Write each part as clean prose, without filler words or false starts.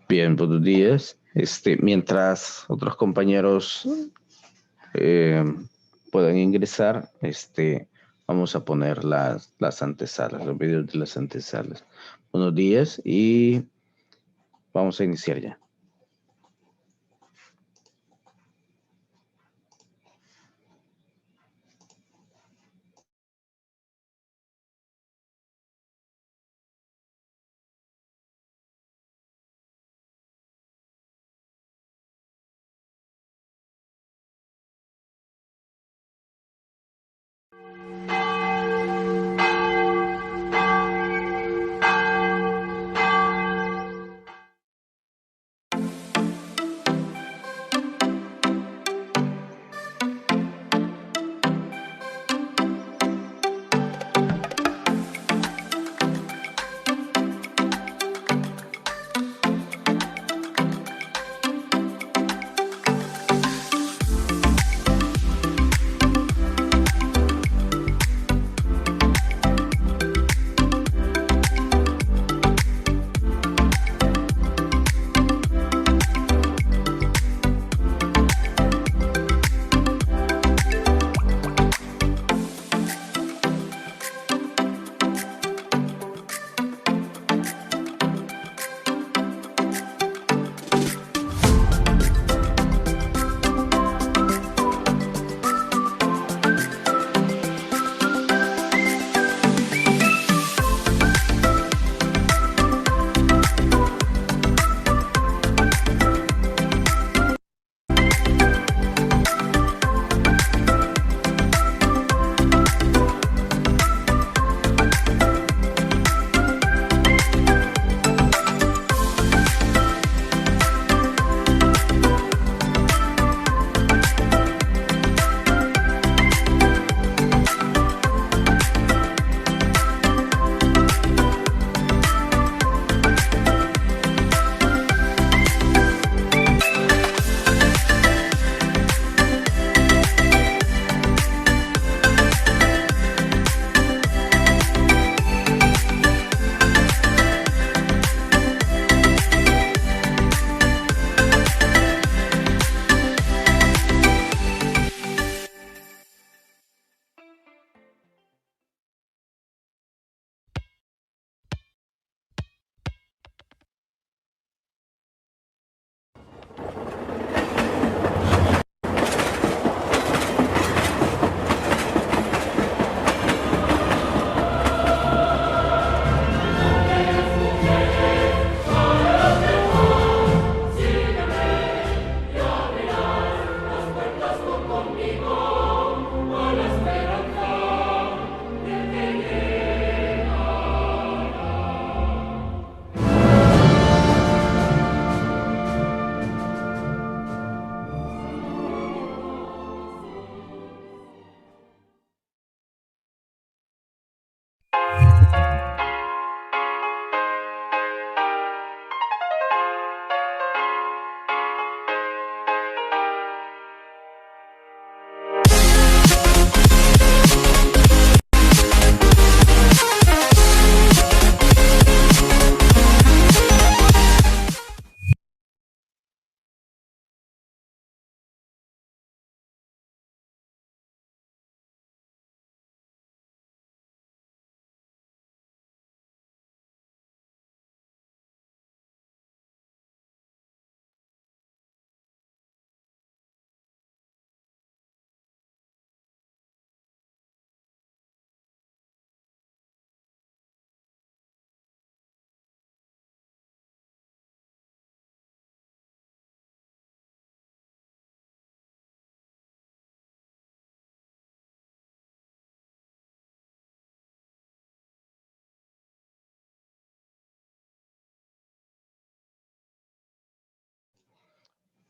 Bien, buenos días. Mientras otros compañeros eh, puedan ingresar, vamos a poner las antesalas, los videos de las antesalas. Buenos días y vamos a iniciar ya.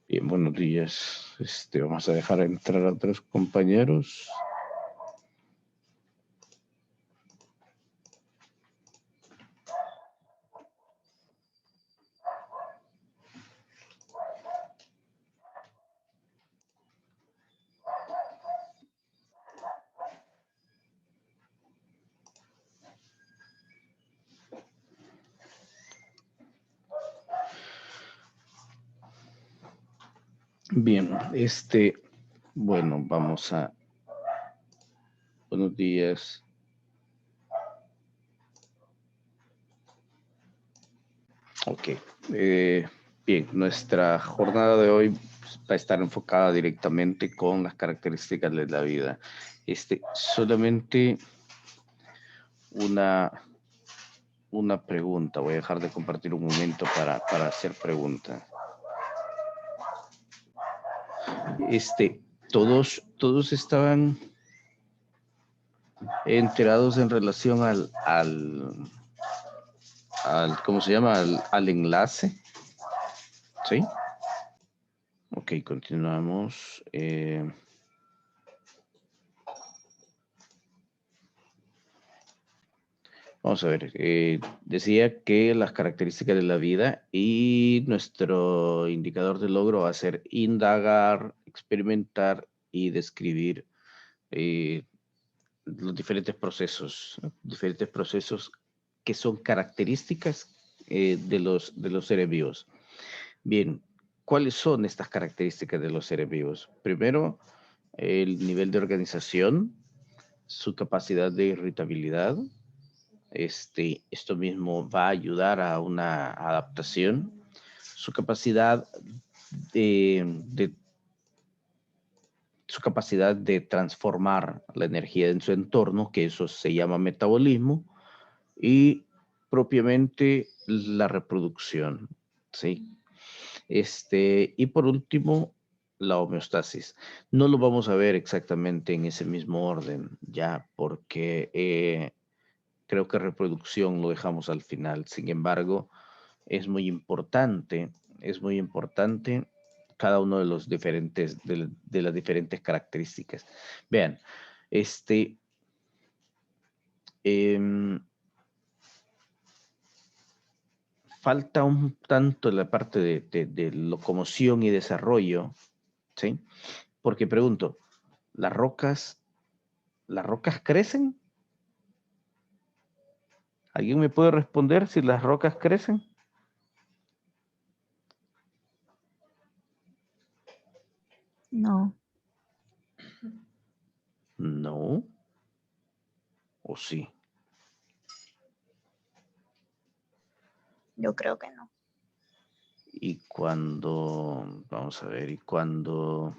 Bien, buenos días. Vamos a dejar entrar a otros compañeros. Bien, bueno, vamos a, buenos días. Ok, bien, nuestra jornada de hoy va a estar enfocada directamente con las características de la vida. Solamente una pregunta, voy a dejar de compartir un momento para hacer preguntas. Todos estaban enterados en relación ¿cómo se llama? Al enlace, ¿sí? Ok, continuamos. Vamos a ver, decía que las características de la vida y nuestro indicador de logro va a ser indagar, experimentar y describir eh, los diferentes procesos que son características de los seres vivos. Bien, ¿cuáles son estas características de los seres vivos? Primero, el nivel de organización, su capacidad de irritabilidad. Esto mismo va a ayudar a una adaptación, su capacidad de su capacidad de transformar la energía en su entorno, que eso se llama metabolismo, y propiamente la reproducción, ¿sí? Y por último, la homeostasis. No lo vamos a ver exactamente en ese mismo orden, ya, porque creo que reproducción lo dejamos al final. Sin embargo, es muy importante cada uno de los diferentes, de las diferentes características. Vean, em, falta un tanto la parte de locomoción y desarrollo, ¿sí? Porque pregunto, las rocas crecen? ¿Alguien me puede responder si las rocas crecen? No, No, o sí. yo creo que no. Y cuando, vamos a ver, y cuando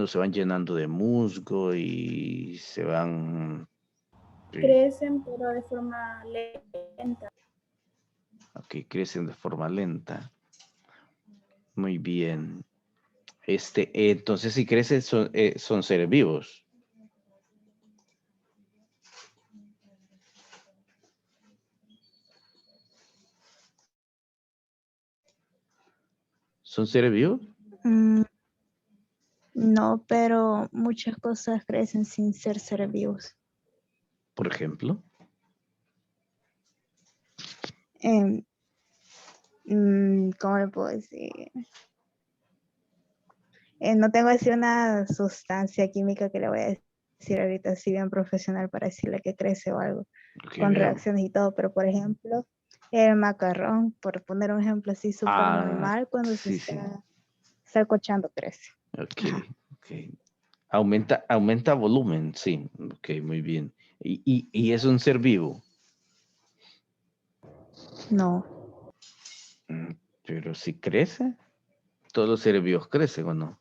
se van llenando de musgo y se van, sí, Crecen, pero de forma lenta. ok, crecen de forma lenta. Muy bien. Entonces si crecen son seres vivos. ¿Son seres vivos? Mm, no, pero muchas cosas crecen sin ser seres vivos. Por ejemplo. ¿Cómo le puedo decir? No tengo así una sustancia química que le voy a decir ahorita así bien profesional para decirle que crece o algo, Ok, con veamos. reacciones y todo, pero por ejemplo, el macarrón, por poner un ejemplo así súper Ah, normal, cuando se sí, sí. está salcochando crece. Ok, Ajá. ok. Aumenta volumen, sí. Ok, muy bien. Y es un ser vivo. No. Mm, pero si crece, todos los seres vivos crecen o no.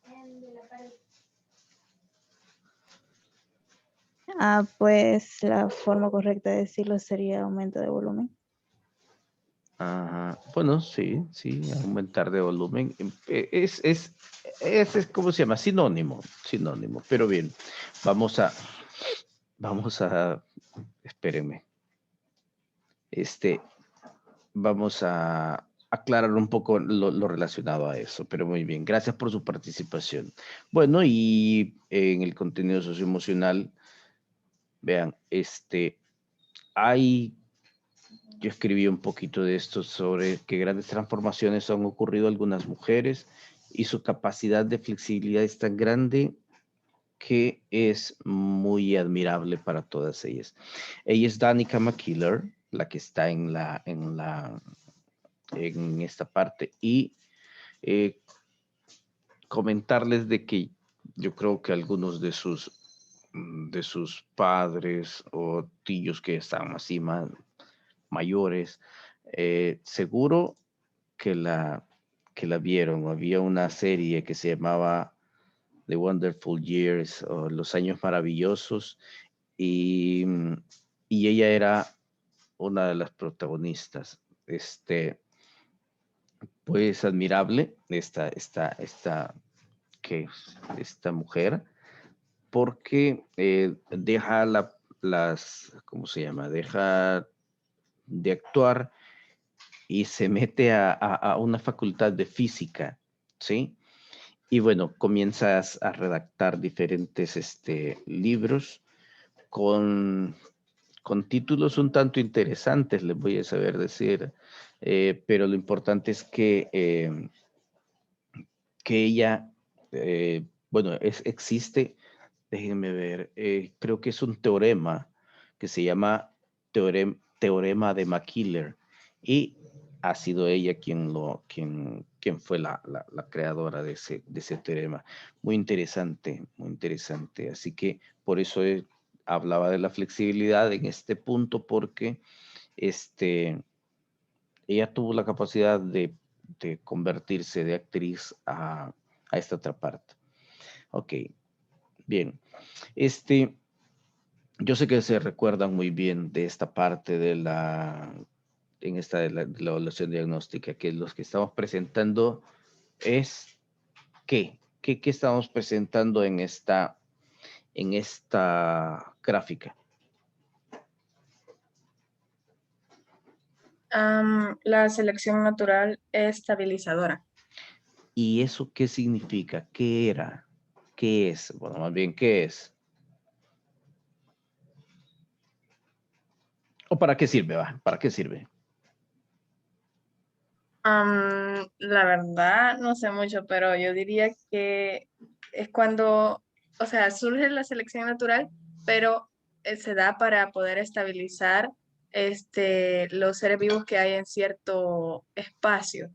Pues la forma correcta de decirlo sería aumento de volumen. Ajá. Bueno, sí, sí, aumentar de volumen. ¿Cómo se llama? Sinónimo, sinónimo. Pero bien, vamos a, vamos a, espérenme. Este, vamos a aclarar un poco lo relacionado a eso, pero muy bien. Gracias por su participación. Bueno, y en el contenido socioemocional, vean, hay yo escribí un poquito de esto sobre que grandes transformaciones han ocurrido a algunas mujeres y su capacidad de flexibilidad es tan grande que es muy admirable para todas ellas. Ella es Danica McKellar, la que está en esta parte y eh, comentarles de que yo creo que algunos de sus padres o tíos que estaban así más mayores, seguro que la vieron. Había una serie que se llamaba The Wonderful Years o Los Años Maravillosos y, y ella era una de las protagonistas. Pues admirable esta mujer porque deja ¿cómo se llama? Deja de actuar y se mete a una facultad de física, ¿sí? Y bueno, comienzas a redactar diferentes libros con, con títulos un tanto interesantes, les voy a saber decir, pero lo importante es que ella, bueno, existe, déjenme ver, creo que es un teorema que se llama teorema de Macquiller y ha sido ella quien fue la creadora de ese teorema. Muy interesante, muy interesante. Así que por eso hablaba de la flexibilidad en este punto porque ella tuvo la capacidad de convertirse de actriz a esta otra parte. Ok, bien. Yo sé que se recuerdan muy bien de esta parte de la evaluación diagnóstica, que los que estamos presentando es ¿qué estamos presentando en esta gráfica? La selección natural estabilizadora. ¿Y eso qué significa? ¿Qué era? ¿Qué es? Bueno, más bien, ¿qué es? ¿O para qué sirve? Va? ¿Para qué sirve? La verdad, no sé mucho, pero yo diría que es cuando, o sea, surge la selección natural, pero se da para poder estabilizar los seres vivos que hay en cierto espacio,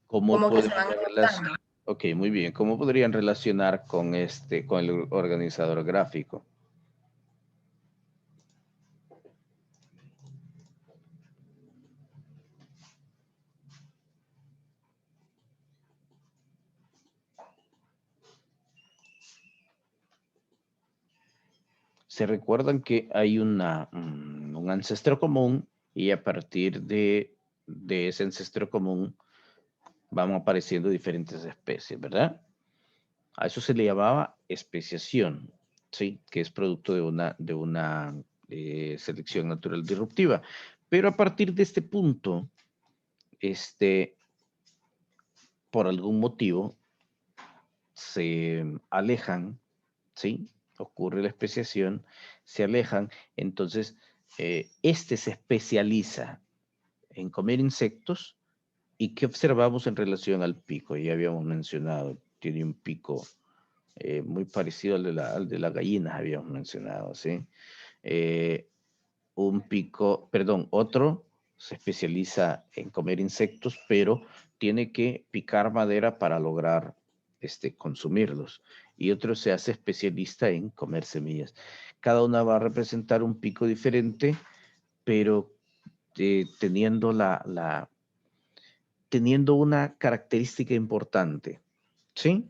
¿Cómo como que se podrían van adaptando. relacionar? Ok, muy bien. ¿Cómo podrían relacionar con el organizador gráfico? Se recuerdan que hay un ancestro común y a partir de ese ancestro común van apareciendo diferentes especies, ¿verdad? A eso se le llamaba especiación, ¿sí? Que es producto de una selección natural disruptiva. Pero a partir de este punto, por algún motivo, se alejan, ¿sí? Ocurre la especiación, se alejan, entonces se especializa en comer insectos. ¿Y qué observamos en relación al pico? Ya habíamos mencionado, tiene un pico muy parecido al de la gallina, habíamos mencionado, ¿sí? Eh, otro se especializa en comer insectos, pero tiene que picar madera para lograr consumirlos. Y otro se hace especialista en comer semillas. Cada una va a representar un pico diferente, pero teniendo una característica importante, ¿sí?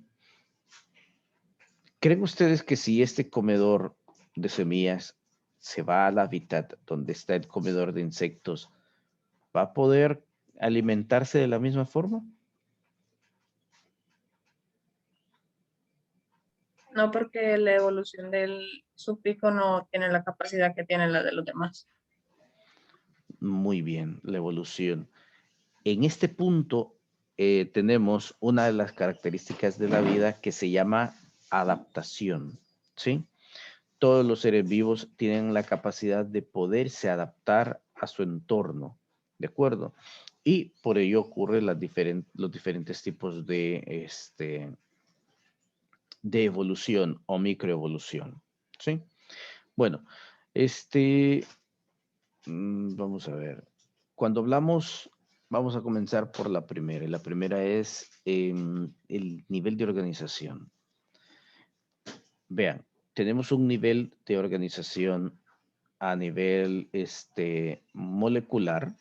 ¿Creen ustedes que si este comedor de semillas se va al hábitat donde está el comedor de insectos, va a poder alimentarse de la misma forma? No porque la evolución del su pico no tiene la capacidad que tiene la de los demás. Muy bien, la evolución. En este punto tenemos una de las características de la vida que se llama adaptación, ¿sí? Todos los seres vivos tienen la capacidad de poderse adaptar a su entorno, ¿de acuerdo? Y por ello ocurren los diferentes tipos de evolución o microevolución, ¿sí? Bueno, vamos a ver. Cuando hablamos, vamos a comenzar por la primera. Y la primera es el nivel de organización. Vean, tenemos un nivel de organización a nivel molecular,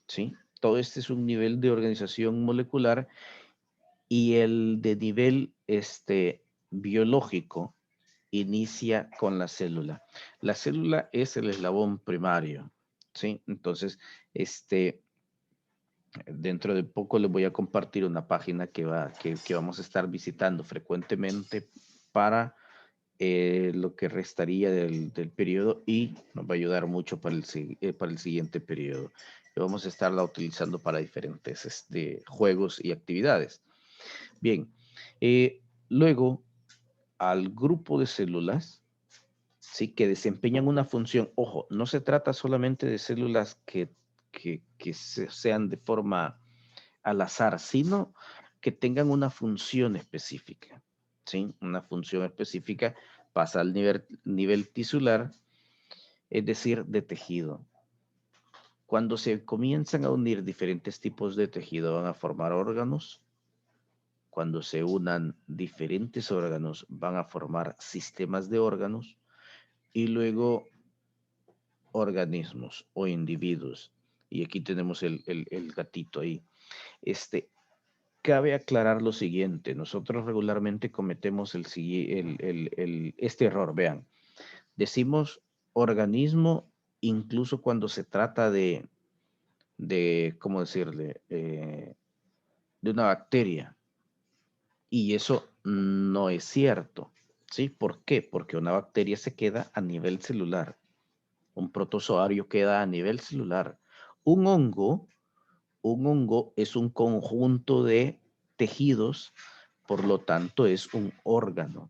¿sí? Todo este es un nivel de organización molecular y el de nivel biológico inicia con la célula. La célula es el eslabón primario, ¿sí? Entonces, dentro de poco les voy a compartir una página que vamos a estar visitando frecuentemente para lo que restaría del periodo y nos va a ayudar mucho para el siguiente periodo. Y vamos a estarla utilizando para diferentes juegos y actividades. Bien, luego al grupo de células, ¿sí? Que desempeñan una función. Ojo, no se trata solamente de células que sean de forma al azar, sino que tengan una función específica, ¿sí? Una función específica pasa al nivel tisular, es decir, de tejido. Cuando se comienzan a unir diferentes tipos de tejido, van a formar órganos. Cuando se unan diferentes órganos, van a formar sistemas de órganos y luego organismos o individuos. Y aquí tenemos el gatito ahí. Cabe aclarar lo siguiente. Nosotros regularmente cometemos este error. Vean, decimos organismo incluso cuando se trata de ¿cómo decirle? De una bacteria. Y eso no es cierto. ¿Sí? ¿Por qué? Porque una bacteria se queda a nivel celular. Un protozoario queda a nivel celular. Un hongo es un conjunto de tejidos, por lo tanto es un órgano.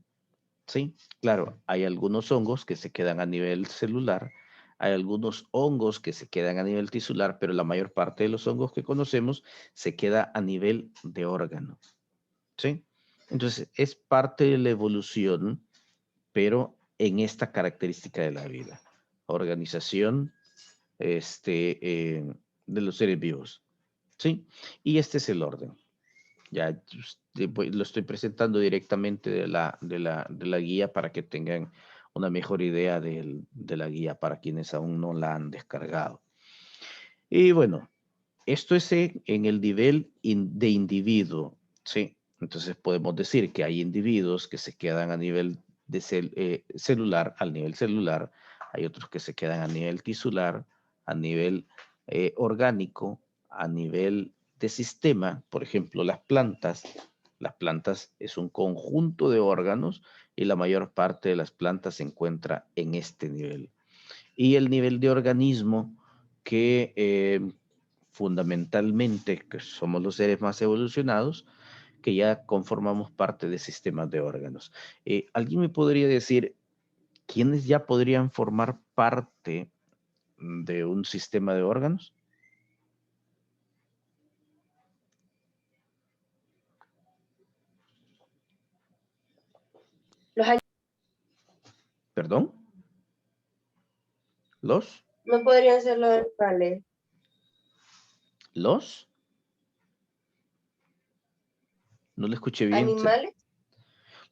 ¿Sí? Claro, hay algunos hongos que se quedan a nivel celular, hay algunos hongos que se quedan a nivel tisular, pero la mayor parte de los hongos que conocemos se queda a nivel de órgano. ¿Sí? Entonces, es parte de la evolución, pero en esta característica de la vida. Organización de los seres vivos. ¿Sí? Y este es el orden. Ya lo estoy presentando directamente de la guía para que tengan una mejor idea de la guía para quienes aún no la han descargado. Y bueno, esto es en el nivel de individuo, ¿sí? Entonces podemos decir que hay individuos que se quedan a nivel de celular, al nivel celular, hay otros que se quedan a nivel tisular, a nivel orgánico, a nivel de sistema, por ejemplo, las plantas. Las plantas es un conjunto de órganos y la mayor parte de las plantas se encuentra en este nivel. Y el nivel de organismo que fundamentalmente que somos los seres más evolucionados, que ya conformamos parte de sistemas de órganos. ¿Alguien me podría decir quiénes ya podrían formar parte de un sistema de órganos? Los ¿Perdón? ¿Los? no podrían ser los animales. ¿Los? No le escuché bien. ¿Animales?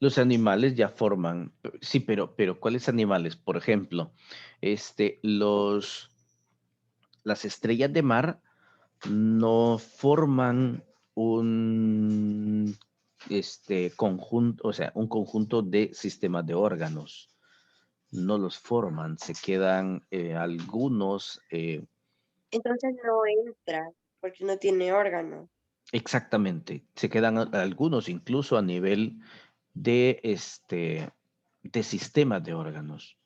Los animales ya forman, sí, pero ¿cuáles animales? Por ejemplo, las estrellas de mar no forman un conjunto, o sea, un conjunto de sistemas de órganos. No los forman, se quedan algunos, Entonces no entra, porque no tiene órgano. exactamente, se quedan algunos incluso a nivel de sistemas de órganos.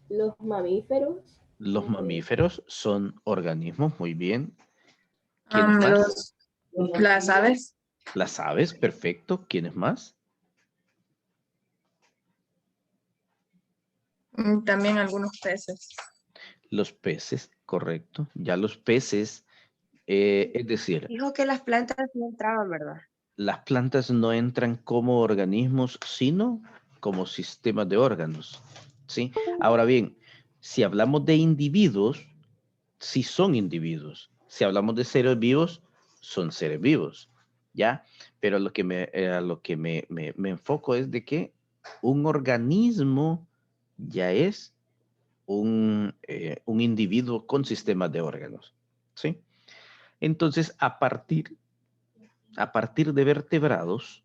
Los mamíferos. Los mamíferos son organismos, muy bien. ¿Quiénes más? Las aves. Las aves, perfecto. ¿Quiénes más? También algunos peces. Los peces, correcto. Ya los peces, es decir, Dijo que las plantas no entraban, ¿verdad? las plantas no entran como organismos, sino como sistemas de órganos. ¿Sí? Ahora bien, Si hablamos de individuos, sí son individuos. Si hablamos de seres vivos, son seres vivos, ¿ya? Pero a lo que me enfoco es de que un organismo ya es un individuo con sistemas de órganos, ¿sí? Entonces, a partir de vertebrados,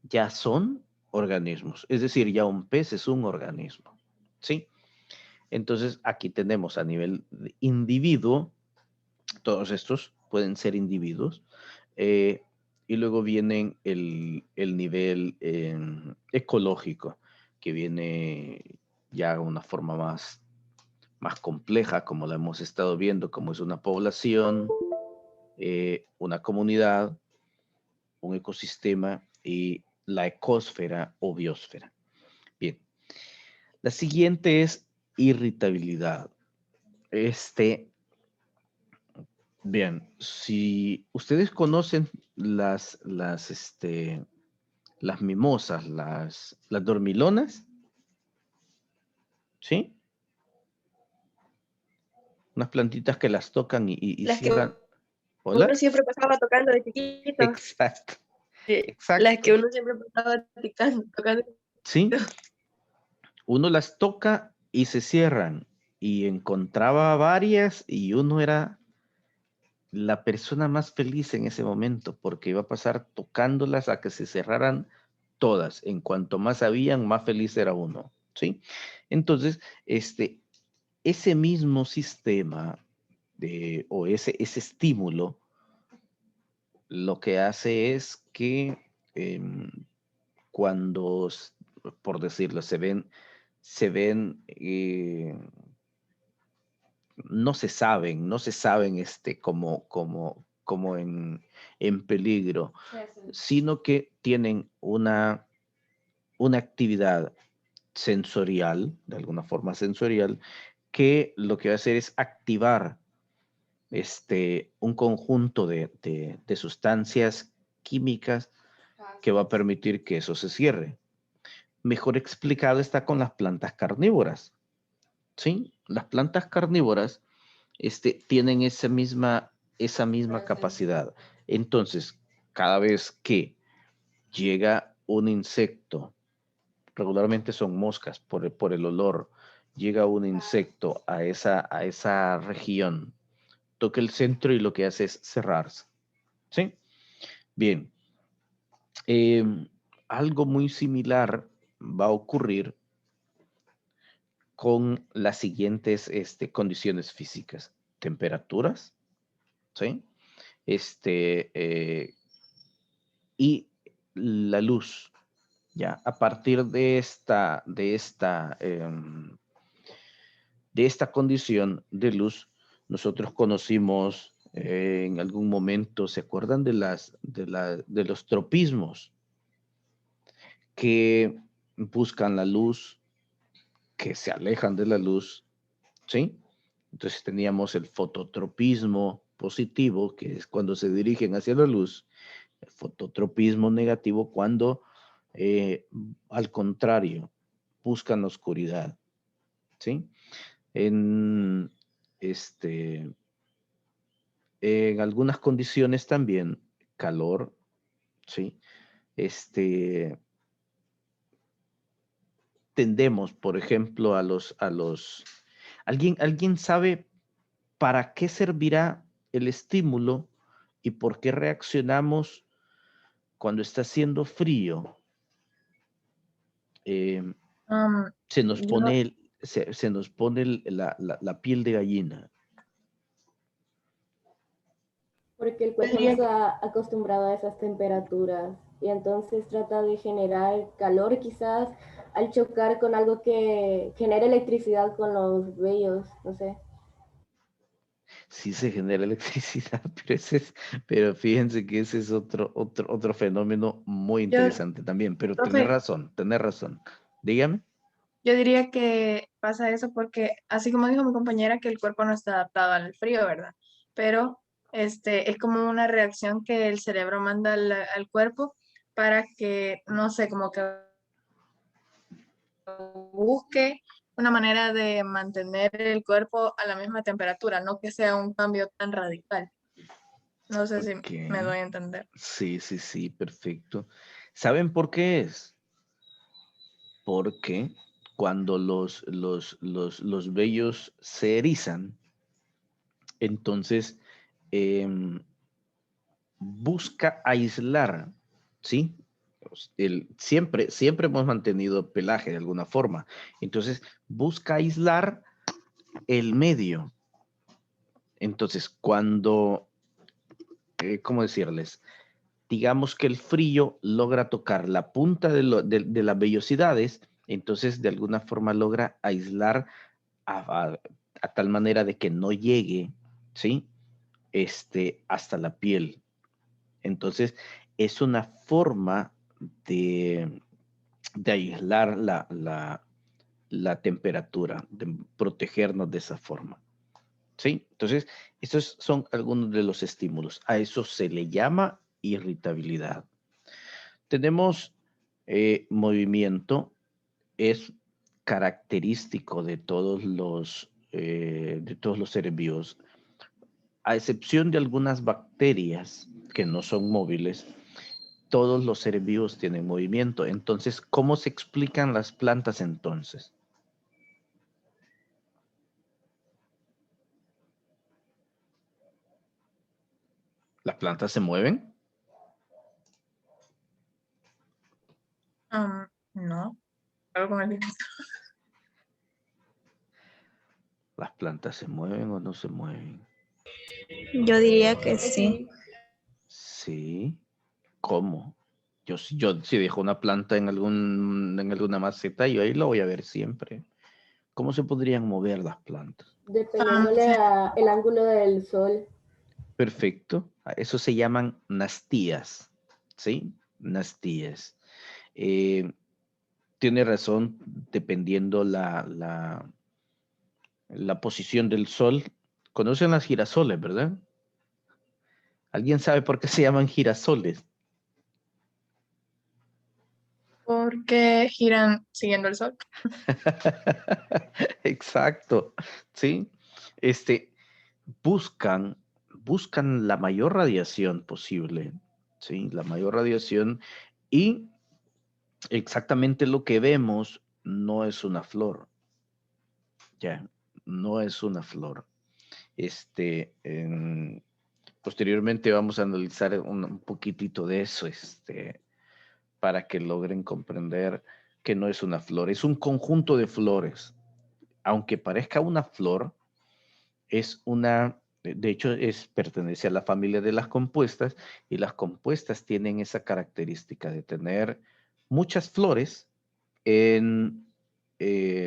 ya son organismos. Es decir, ya un pez es un organismo, ¿sí? Entonces, aquí tenemos a nivel de individuo, todos estos pueden ser individuos, y luego viene el nivel ecológico, que viene ya de una forma más compleja, como la hemos estado viendo, como es una población, una comunidad, un ecosistema y la ecosfera o biosfera. Bien, la siguiente es irritabilidad. Bien, si ustedes conocen las mimosas, las dormilonas, ¿sí? Unas plantitas que las tocan y Las que cierran. uno ¿Hola? siempre pasaba tocando de chiquito. Exacto, Sí, las que exacto. uno siempre pasaba tocando. ¿Sí? Uno las toca y se cierran. Y encontraba varias y uno era la persona más feliz en ese momento porque iba a pasar tocándolas a que se cerraran todas. En cuanto más habían, más feliz era uno, ¿sí? Entonces, ese mismo sistema o ese estímulo lo que hace es que cuando, por decirlo, se ven no se saben como en peligro, sino que tienen una actividad sensorial, de alguna forma sensorial, que lo que va a hacer es activar un conjunto de sustancias químicas que va a permitir que eso se cierre. Mejor explicado está con las plantas carnívoras, ¿sí? Las plantas carnívoras tienen esa misma capacidad. Entonces, cada vez que llega un insecto, regularmente son moscas por el olor, llega un insecto a esa región, toca el centro y lo que hace es cerrarse. ¿Sí? Bien. Algo muy similar va a ocurrir con las siguientes condiciones físicas. Temperaturas, ¿sí? Y la luz, ¿ya? A partir de esta condición de luz, nosotros conocimos en algún momento, ¿se acuerdan de los tropismos que buscan la luz, que se alejan de la luz, ¿sí? Entonces teníamos el fototropismo positivo, que es cuando se dirigen hacia la luz, el fototropismo negativo cuando, al contrario, buscan la oscuridad, ¿sí? En, en algunas condiciones también, calor, ¿sí? Tendemos, por ejemplo, ¿alguien sabe para qué servirá el estímulo y por qué reaccionamos cuando está haciendo frío? Se nos Yo, pone, se nos pone la piel de gallina. Porque el cuerpo no está acostumbrado a esas temperaturas y entonces trata de generar calor quizás al chocar con algo que genere electricidad con los vellos, no sé. Sí se genera electricidad, pero fíjense que ese es otro fenómeno muy yo, interesante también, pero profe, tenés razón. Dígame. yo diría que pasa eso porque, así como dijo mi compañera, que el cuerpo no está adaptado al frío, ¿verdad? Pero es como una reacción que el cerebro manda al cuerpo para que, no sé, como que busque una manera de mantener el cuerpo a la misma temperatura, no que sea un cambio tan radical. No sé si Ok. me doy a entender. Sí, perfecto. ¿Saben por qué es? Porque cuando los vellos se erizan, entonces busca aislar, ¿sí? Siempre hemos mantenido pelaje de alguna forma. Entonces, busca aislar el medio. Entonces, cuando, ¿cómo decirles? Digamos que el frío logra tocar la punta de las vellosidades, entonces de alguna forma logra aislar a tal manera de que no llegue, ¿sí? Hasta la piel. Entonces, es una forma de, de aislar la temperatura, de protegernos de esa forma. ¿Sí? Entonces, estos son algunos de los estímulos. A eso se le llama irritabilidad. Tenemos movimiento, es característico de todos los seres vivos, a excepción de algunas bacterias que no son móviles. Todos los seres vivos tienen movimiento. Entonces, ¿cómo se explican las plantas entonces? ¿Las plantas se mueven? No, algo con el viento. ¿Las plantas se mueven o no se mueven? Yo diría que sí. Sí. ¿Cómo? Yo si dejo una planta en alguna maceta, yo ahí la voy a ver siempre. ¿Cómo se podrían mover las plantas? Dependiéndole Sí. el ángulo del sol. Perfecto. A eso se llaman nastías. ¿Sí? Nastías. Eh, Tiene razón, dependiendo la posición del sol. Conocen las girasoles, ¿verdad? ¿Alguien sabe por qué se llaman girasoles? Porque giran siguiendo el sol. Exacto, ¿sí? Este, buscan, buscan la mayor radiación posible, ¿sí? La mayor radiación y exactamente lo que vemos no es una flor, ya, no es una flor. Posteriormente vamos a analizar un poquitito de eso, para que logren comprender que no es una flor, es un conjunto de flores. Aunque parezca una flor, de hecho, pertenece a la familia de las compuestas y las compuestas tienen esa característica de tener muchas flores en,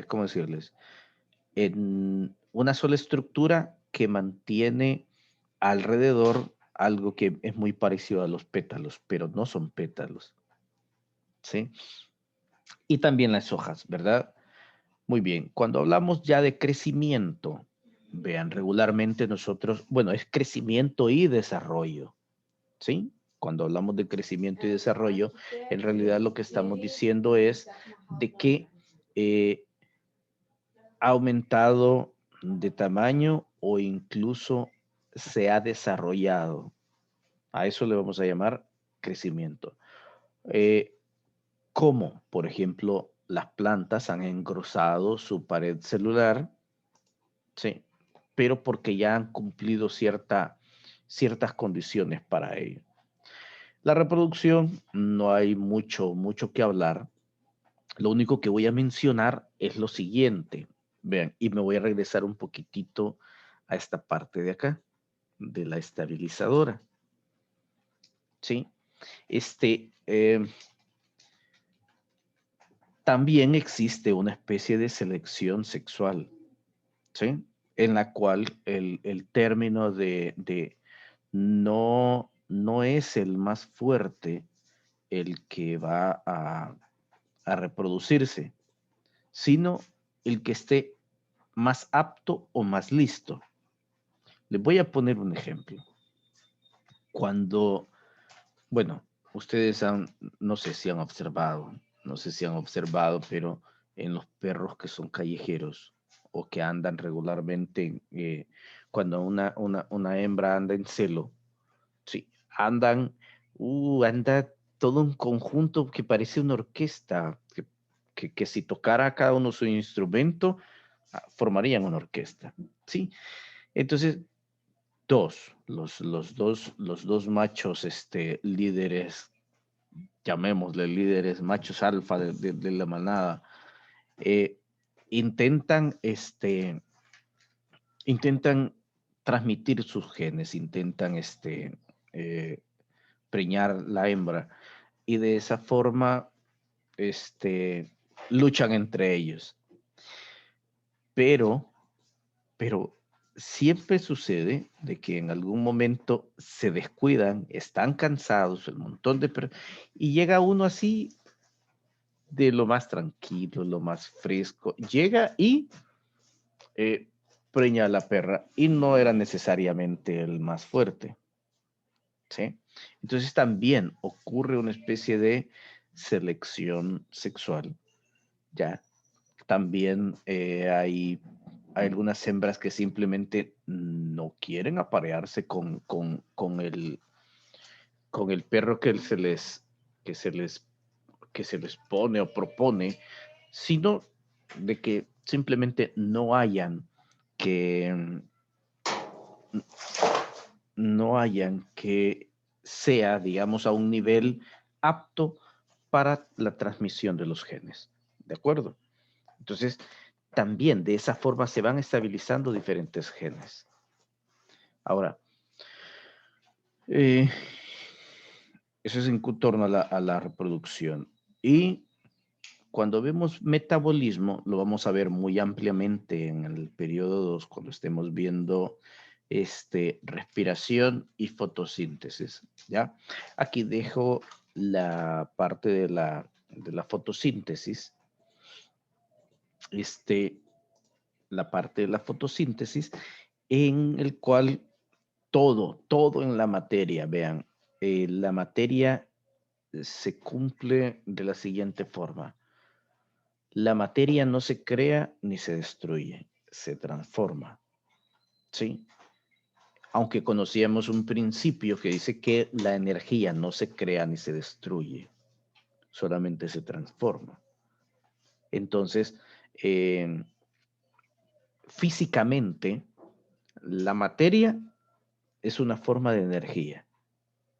¿cómo decirles? En una sola estructura que mantiene alrededor algo que es muy parecido a los pétalos, pero no son pétalos, ¿sí? Y también las hojas, ¿verdad? Muy bien, cuando hablamos ya de crecimiento, vean, regularmente nosotros, bueno, es crecimiento y desarrollo, ¿sí? Cuando hablamos de crecimiento y desarrollo, en realidad lo que estamos diciendo es de que ha aumentado de tamaño o incluso se ha desarrollado. A eso le vamos a llamar crecimiento. Eh, Como, por ejemplo, las plantas han engrosado su pared celular, sí, pero porque ya han cumplido ciertas condiciones para ello. La reproducción, no hay mucho que hablar. Lo único que voy a mencionar es lo siguiente. Vean, y me voy a regresar un poquitito a esta parte de acá, de la estabilizadora. ¿Sí? También existe una especie de selección sexual, ¿sí? En la cual el término de no es el más fuerte el que va a reproducirse, sino el que esté más apto o más listo. Les voy a poner un ejemplo. Cuando, bueno, ustedes no sé si han observado, pero en los perros que son callejeros o que andan regularmente, cuando una hembra anda en celo, sí, anda todo un conjunto que parece una orquesta, que si tocara cada uno su instrumento, formarían una orquesta, ¿sí? Entonces, los dos machos, líderes, llamémosle líderes, machos alfa de la manada, eh, intentan, intentan transmitir sus genes, intentan, eh, preñar la hembra y de esa forma, luchan entre ellos. Pero, pero siempre sucede de que en algún momento se descuidan, están cansados, el montón y llega uno así de lo más tranquilo, lo más fresco, llega y eh, preña a la perra y no era necesariamente el más fuerte, ¿sí? Entonces también ocurre una especie de selección sexual, ¿ya? También hay algunas hembras que simplemente no quieren aparearse con el perro que se les, que se les pone o propone, sino de que simplemente no hayan que, no hayan que sea, digamos, a un nivel apto para la transmisión de los genes. ¿De acuerdo? Entonces, también de esa forma se van estabilizando diferentes genes. Ahora, eh, eso es en torno a la reproducción. Y cuando vemos metabolismo, lo vamos a ver muy ampliamente en el periodo 2, cuando estemos viendo respiración y fotosíntesis. ¿Ya? Aquí dejo la parte de la fotosíntesis. La parte de la fotosíntesis en el cual todo en la materia, vean, la materia se cumple de la siguiente forma. La materia no se crea ni se destruye, se transforma, ¿sí? Aunque conocíamos un principio que dice que la energía no se crea ni se destruye, solamente se transforma. Entonces, físicamente, la materia es una forma de energía,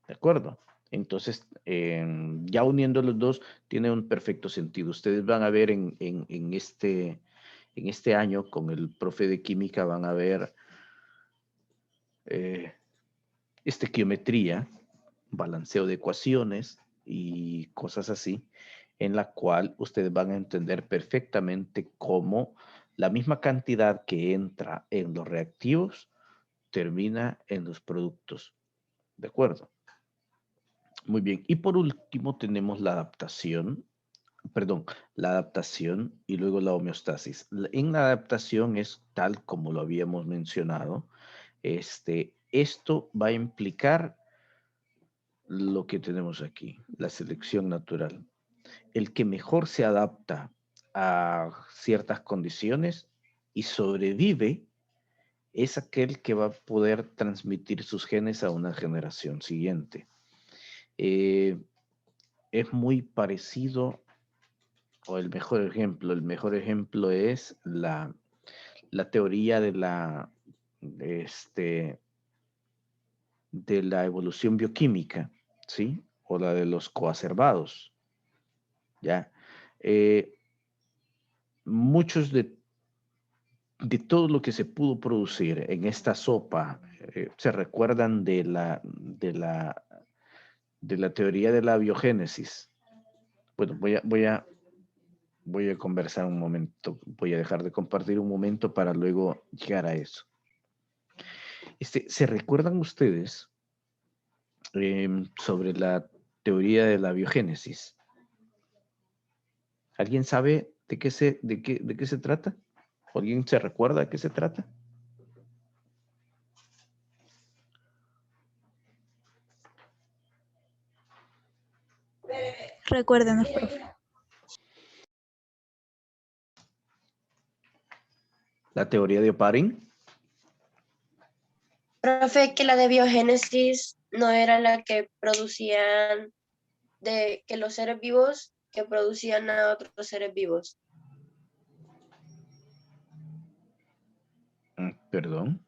¿de acuerdo? Entonces, ya uniendo los dos, tiene un perfecto sentido. Ustedes van a ver en este año con el profe de química, van a ver estequiometría, balanceo de ecuaciones y cosas así, en la cual ustedes van a entender perfectamente cómo la misma cantidad que entra en los reactivos termina en los productos. ¿De acuerdo? Muy bien. Y por último tenemos la adaptación, perdón, la adaptación y luego la homeostasis. En la adaptación es tal como lo habíamos mencionado. Esto va a implicar lo que tenemos aquí, la selección natural. El que mejor se adapta a ciertas condiciones y sobrevive es aquel que va a poder transmitir sus genes a una generación siguiente. Es muy parecido, o el mejor ejemplo es la teoría de la evolución bioquímica, ¿sí? O la de los coacervados, ¿ya? Muchos de todo lo que se pudo producir en esta sopa se recuerdan de la teoría de la biogénesis. Bueno, voy a conversar un momento, voy a dejar de compartir un momento para luego llegar a eso. ¿Se recuerdan ustedes sobre la teoría de la biogénesis? ¿Alguien sabe de qué se trata? ¿Alguien se recuerda de qué se trata? Recuérdenos, profe. la teoría de Oparin. Profe, que la de biogénesis no era la que producían que los seres vivos que producían a otros seres vivos. Perdón.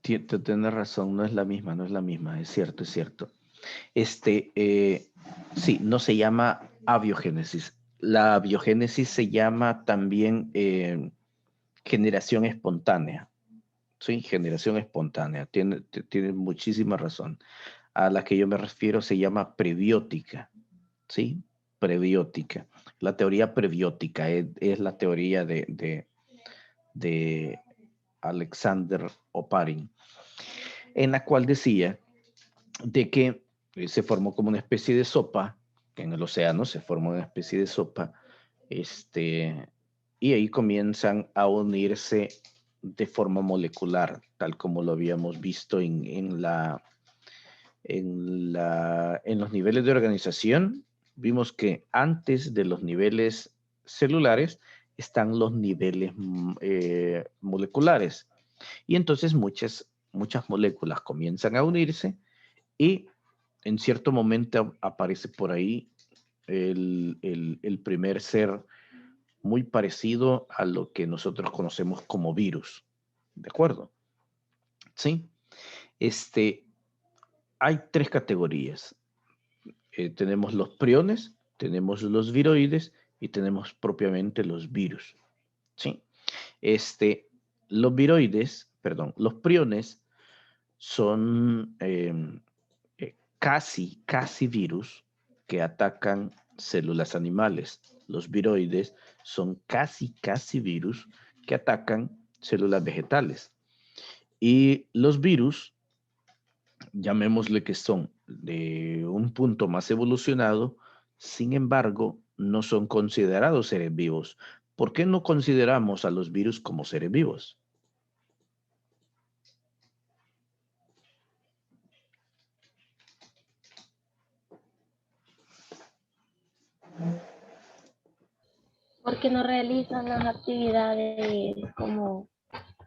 Tienes razón, no es la misma, es cierto, es cierto. Sí, no se llama abiogénesis. La biogénesis se llama también generación espontánea. Sí, generación espontánea. Tiene muchísima razón. A la que yo me refiero se llama prebiótica. ¿Sí? Prebiótica. La teoría prebiótica es la teoría de Alexander Oparin, en la cual decía de que se formó como una especie de sopa, que en el océano se formó una especie de sopa, y ahí comienzan a unirse de forma molecular, tal como lo habíamos visto en los niveles de organización. Vimos que antes de los niveles celulares están los niveles moleculares. Y entonces muchas moléculas comienzan a unirse y en cierto momento aparece por ahí el primer ser muy parecido a lo que nosotros conocemos como virus. ¿De acuerdo? Sí. Hay tres categorías. Tenemos los priones, tenemos los viroides y tenemos propiamente los virus. ¿Sí? Los priones son casi virus que atacan células animales. Los viroides son casi virus que atacan células vegetales. Y los virus, llamémosle que son de un punto más evolucionado, sin embargo, no son considerados seres vivos. ¿Por qué no consideramos a los virus como seres vivos? Porque no realizan las actividades como,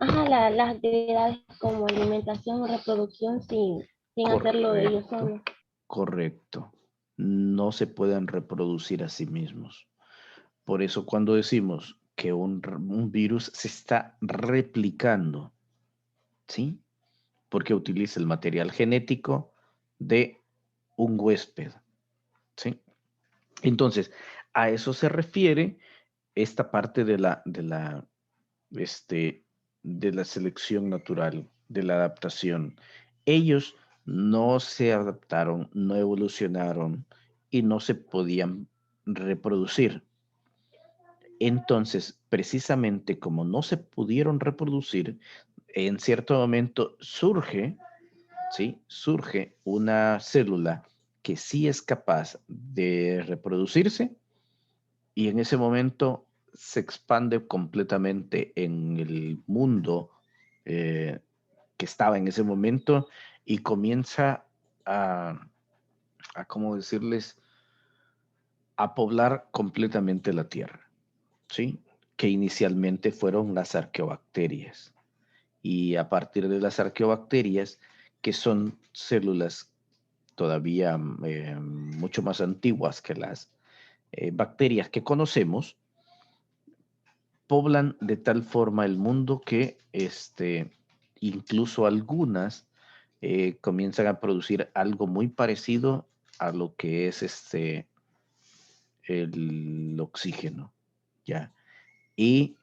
las actividades como alimentación o reproducción sin hacerlo ellos solos. Correcto. No se pueden reproducir a sí mismos. Por eso cuando decimos que un virus se está replicando, ¿sí? Porque utiliza el material genético de un huésped, ¿sí? Entonces, a eso se refiere esta parte de la selección natural, de la adaptación. Ellos no se adaptaron, no evolucionaron y no se podían reproducir. Entonces, precisamente como no se pudieron reproducir, en cierto momento surge una célula que sí es capaz de reproducirse y en ese momento se expande completamente en el mundo que estaba en ese momento y comienza ¿cómo decirles? A poblar completamente la Tierra, ¿sí? Que inicialmente fueron las arqueobacterias. Y a partir de las arqueobacterias, que son células todavía mucho más antiguas que las bacterias que conocemos, poblan de tal forma el mundo que incluso algunas comienzan a producir algo muy parecido a lo que es el oxígeno, ¿ya? Y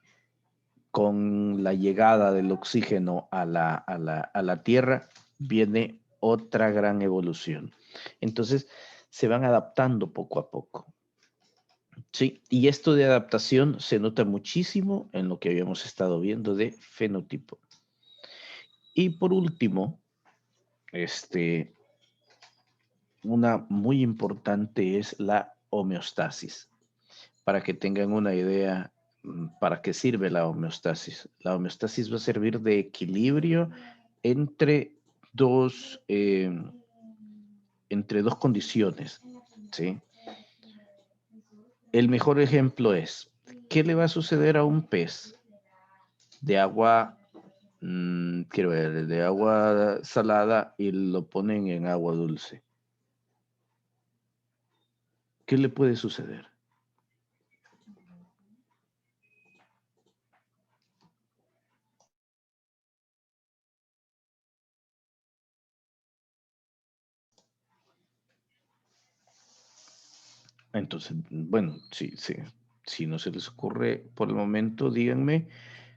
con la llegada del oxígeno a la Tierra viene otra gran evolución. Entonces, se van adaptando poco a poco. Sí, y esto de adaptación se nota muchísimo en lo que habíamos estado viendo de fenotipo. Y por último, una muy importante es la homeostasis. Para que tengan una idea, ¿para qué sirve la homeostasis? La homeostasis va a servir de equilibrio entre dos condiciones, ¿sí? el mejor ejemplo es, ¿qué le va a suceder a un pez de agua, quiero ver, de agua salada y lo ponen en agua dulce? ¿Qué le puede suceder? Entonces, bueno, si no se les ocurre por el momento, díganme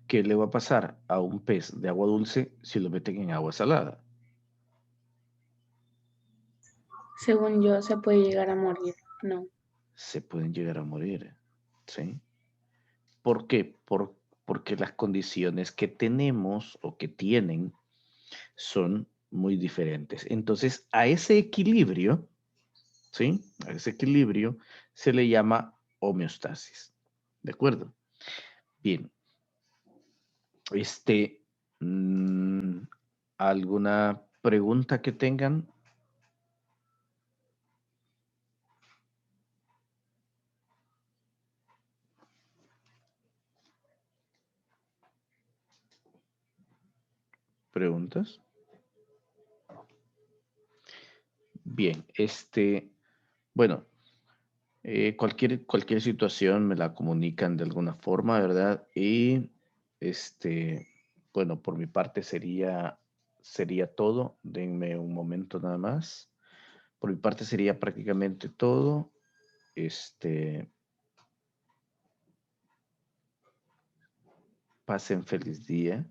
qué le va a pasar a un pez de agua dulce si lo meten en agua salada. Según yo, se puede llegar a morir. No. Se pueden llegar a morir, ¿sí? ¿Por qué? Porque las condiciones que tenemos o que tienen son muy diferentes. Entonces, a ese equilibrio, ¿sí? A ese equilibrio se le llama homeostasis. ¿De acuerdo? Bien. ¿Alguna pregunta que tengan? ¿Preguntas? Bien, bueno, cualquier situación me la comunican de alguna forma, ¿verdad? Y bueno, por mi parte sería todo. Denme un momento nada más. Por mi parte sería prácticamente todo. Pasen feliz día.